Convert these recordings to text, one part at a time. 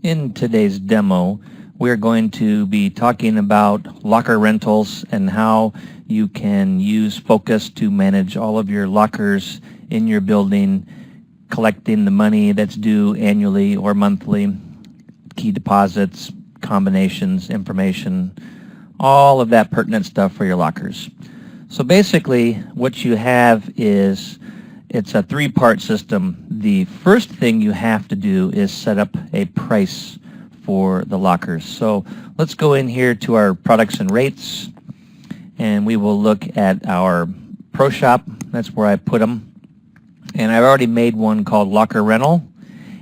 In today's demo, we're going to be talking about locker rentals and how you can use Focus to manage all of your lockers in your building, collecting the money that's due annually or monthly, key deposits, combinations, information, all of that pertinent stuff for your lockers. So basically what you have is it's a three-part system. The first thing you have to do is set up a price for the lockers. So let's go in here to our products and rates, and we will look at our Pro Shop. That's where I put them. And I've already made one called Locker Rental.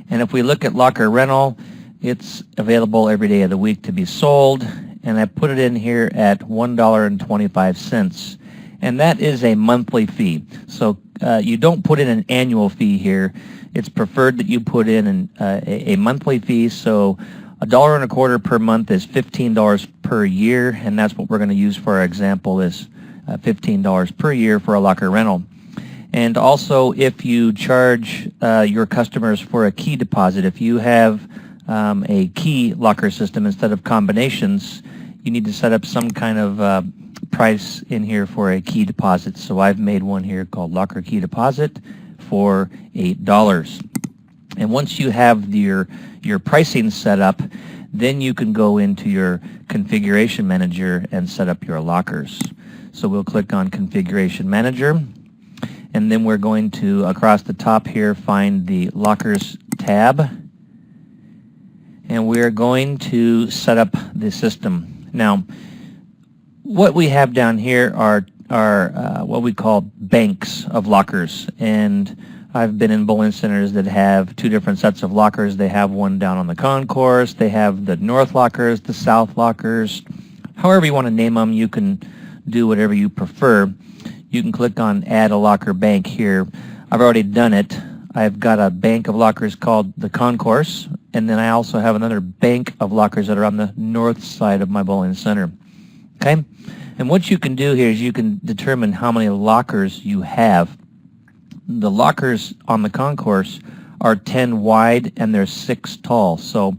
And if we look at Locker Rental, it's available every day of the week to be sold. And I put it in here at $1.25. And that is a monthly fee. So you don't put in an annual fee here. It's preferred that you put in a monthly fee. So $1.25 per month is $15 per year, and that's what we're going to use for our example is $15 per year for a locker rental. And also, if you charge your customers for a key deposit, if you have a key locker system instead of combinations, you need to set up some kind of price in here for a key deposit. So I've made one here called Locker Key Deposit for $8. And once you have your pricing set up, then you can go into your configuration manager and set up your lockers. So we'll click on Configuration Manager, and then we're going to, across the top here, find the Lockers tab, and we're going to set up the system. Now, what we have down here are what we call banks of lockers, and I've been in bowling centers that have two different sets of lockers. They have one down on the concourse, they have the north lockers, the south lockers. However you want to name them, you can do whatever you prefer. You can click on Add a Locker Bank here. I've already done it. I've got a bank of lockers called the concourse, and then I also have another bank of lockers that are on the north side of my bowling center. Okay? And what you can do here is you can determine how many lockers you have. The lockers on the concourse are 10 wide and they're 6 tall. So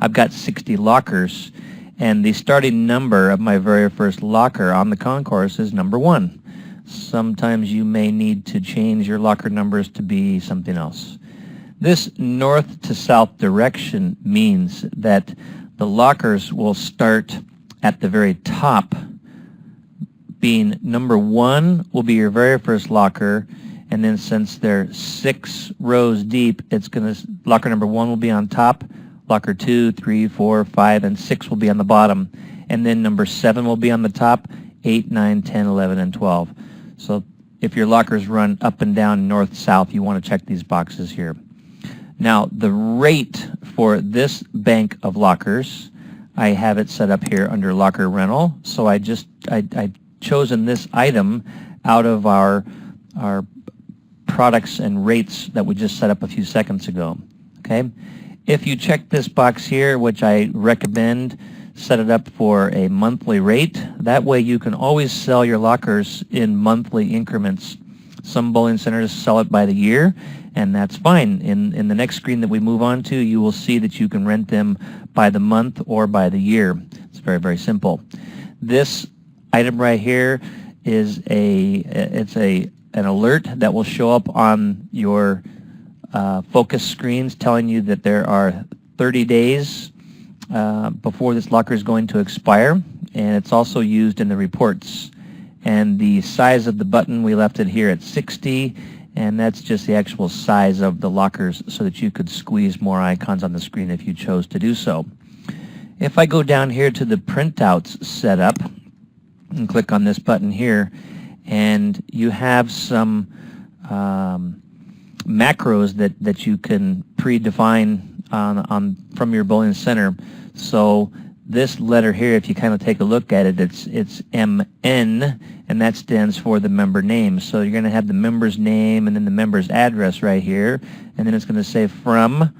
I've got 60 lockers, and the starting number of my very first locker on the concourse is number 1. Sometimes you may need to change your locker numbers to be something else. This north to south direction means that the lockers will start at the very top, being number 1 will be your very first locker, and then since they're 6 rows deep, it's going to, locker number 1 will be on top, locker 2, 3, 4, 5, and 6 will be on the bottom, and then number 7 will be on the top, 8, 9, 10, 11, and 12. So if your lockers run up and down north, south, you want to check these boxes here. Now, the rate for this bank of lockers, I have it set up here under Locker Rental. So I chosen this item out of our products and rates that we just set up a few seconds ago. Okay? If you check this box here, which I recommend, set it up for a monthly rate. That way you can always sell your lockers in monthly increments. Some bowling centers sell it by the year, and that's fine. In the next screen that we move on to, you will see that you can rent them by the month or by the year. It's very, very simple. This item right here is an alert that will show up on your Focus screens telling you that there are 30 days before this locker is going to expire, and it's also used in the reports. And the size of the button, we left it here at 60, and that's just the actual size of the lockers so that you could squeeze more icons on the screen if you chose to do so. If I go down here to the printouts setup and click on this button here, and you have some macros that you can predefine from your bowling center. So this letter here, if you kind of take a look at it, it's MN, and that stands for the member name. So you're going to have the member's name and then the member's address right here, and then it's going to say from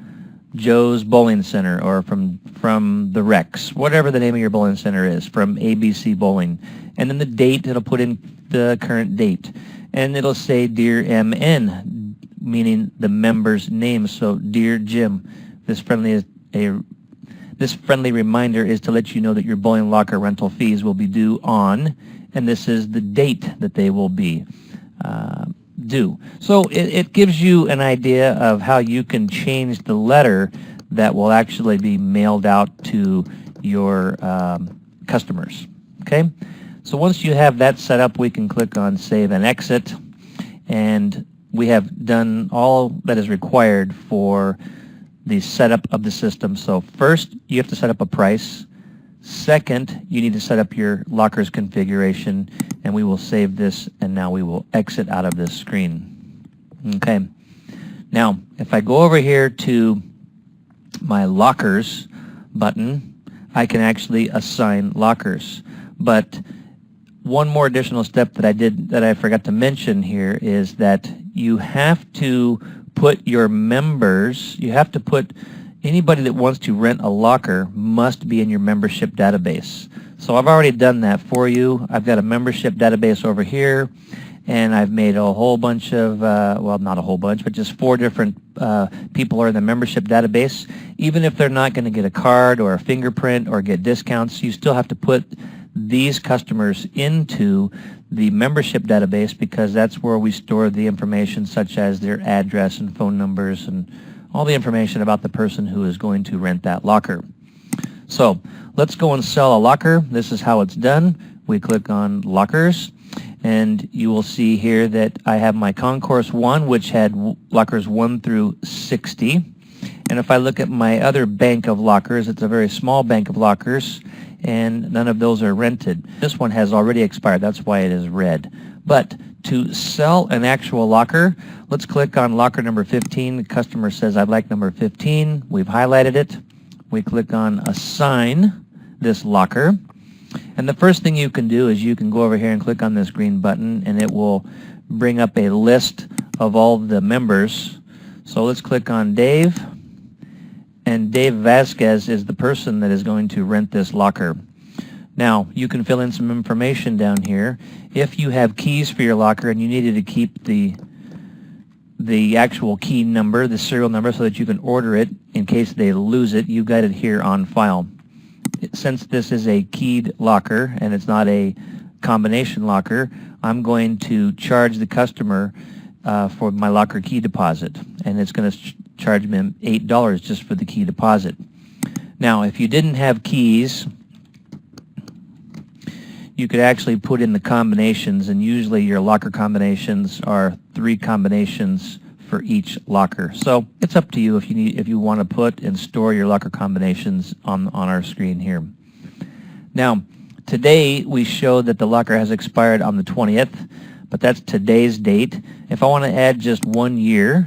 Joe's Bowling Center, or from the Rex, whatever the name of your bowling center is, from ABC Bowling. And then the date, it'll put in the current date. And it'll say Dear MN, meaning the member's name. So Dear Jim, this friendly this friendly reminder is to let you know that your bowling locker rental fees will be due on, and this is the date that they will be due. So it gives you an idea of how you can change the letter that will actually be mailed out to your customers. Okay? So once you have that set up, we can click on Save and Exit, and we have done all that is required for the setup of the system. So first, you have to set up a price. Second, you need to set up your locker's configuration, and we will save this, and now we will exit out of this screen. Okay. Now, if I go over here to my lockers button, I can actually assign lockers. But one more additional step that I forgot to mention here is that you have to put your members, anybody that wants to rent a locker must be in your membership database. So I've already done that for you. I've got a membership database over here, and I've made a whole bunch of, well, not a whole bunch, but just 4 different people are in the membership database. Even if they're not going to get a card or a fingerprint or get discounts, you still have to put these customers into the membership database, because that's where we store the information such as their address and phone numbers and all the information about the person who is going to rent that locker. So let's go and sell a locker. This is how it's done. We click on Lockers, and you will see here that I have my Concourse 1, which had lockers 1 through 60. And if I look at my other bank of lockers, it's a very small bank of lockers, and none of those are rented. This one has already expired. That's why it is red. But to sell an actual locker, let's click on locker number 15. The customer says, I'd like number 15. We've highlighted it. We click on Assign this locker. And the first thing you can do is you can go over here and click on this green button, and it will bring up a list of all the members. So let's click on Dave. And Dave Vasquez is the person that is going to rent this locker. Now, you can fill in some information down here. If you have keys for your locker and you needed to keep the actual key number, the serial number, so that you can order it in case they lose it, you've got it here on file. Since this is a keyed locker and it's not a combination locker, I'm going to charge the customer for my locker key deposit, and it's going to charge them $8 just for the key deposit. Now, if you didn't have keys, you could actually put in the combinations, and usually your locker combinations are 3 combinations for each locker. So it's up to you if you want to put and store your locker combinations on our screen here. Now, today we show that the locker has expired on the 20th, but that's today's date. If I want to add just 1 year,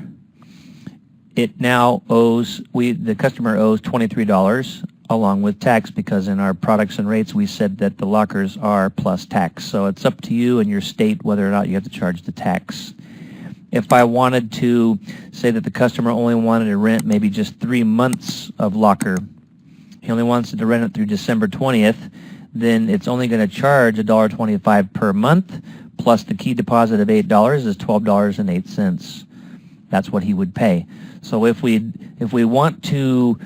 it now owes, the customer owes $23 along with tax, because in our products and rates we said that the lockers are plus tax. So it's up to you and your state whether or not you have to charge the tax. If I wanted to say that the customer only wanted to rent maybe just 3 months of locker, he only wants to rent it through December 20th, then it's only going to charge $1.25 per month, plus the key deposit of $8 is $12.08. That's what he would pay. So if we want to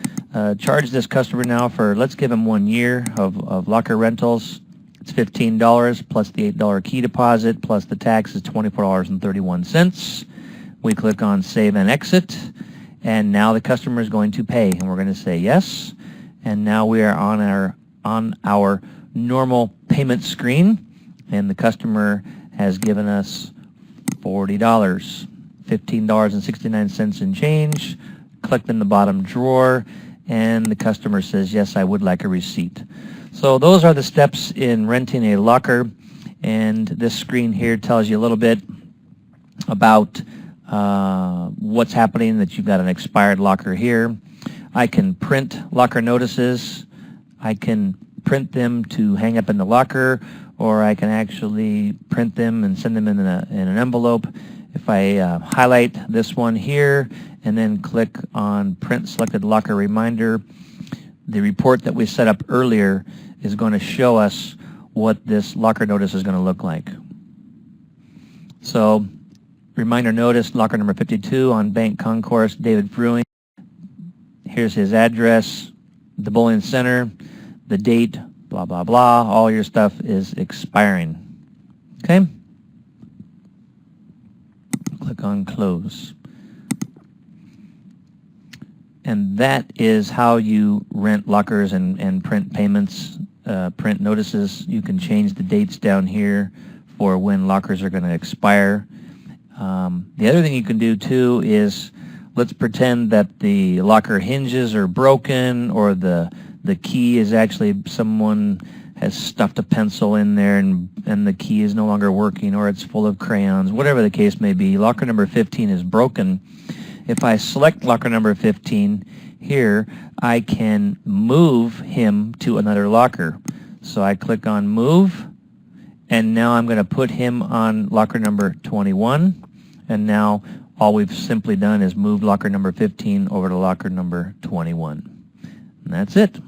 charge this customer now for, let's give him 1 year of locker rentals, it's $15 plus the $8 key deposit plus the tax is $24.31. We click on Save and Exit, and now the customer is going to pay, and we're going to say yes. And now we are on our normal payment screen, and the customer has given us $40, $15.69 in change. Clicked in the bottom drawer, and the customer says, yes, I would like a receipt. So those are the steps in renting a locker, and this screen here tells you a little bit about what's happening, that you've got an expired locker here. I can print locker notices. I can print them to hang up in the locker, or I can actually print them and send them in an envelope. If I highlight this one here and then click on Print Selected Locker Reminder, the report that we set up earlier is going to show us what this locker notice is going to look like. So, reminder notice, locker number 52 on Bank Concourse, David Brewing. Here's his address, the Bowling Center, the date, blah, blah, blah. All your stuff is expiring. Okay? Click on Close. And that is how you rent lockers and print payments, print notices. You can change the dates down here for when lockers are going to expire. The other thing you can do too is, let's pretend that the locker hinges are broken, or the key is actually, someone has stuffed a pencil in there and the key is no longer working, or it's full of crayons, whatever the case may be. Locker number 15 is broken. If I select locker number 15 here, I can move him to another locker. So I click on Move, and now I'm going to put him on locker number 21, and now all we've simply done is moved locker number 15 over to locker number 21. And that's it.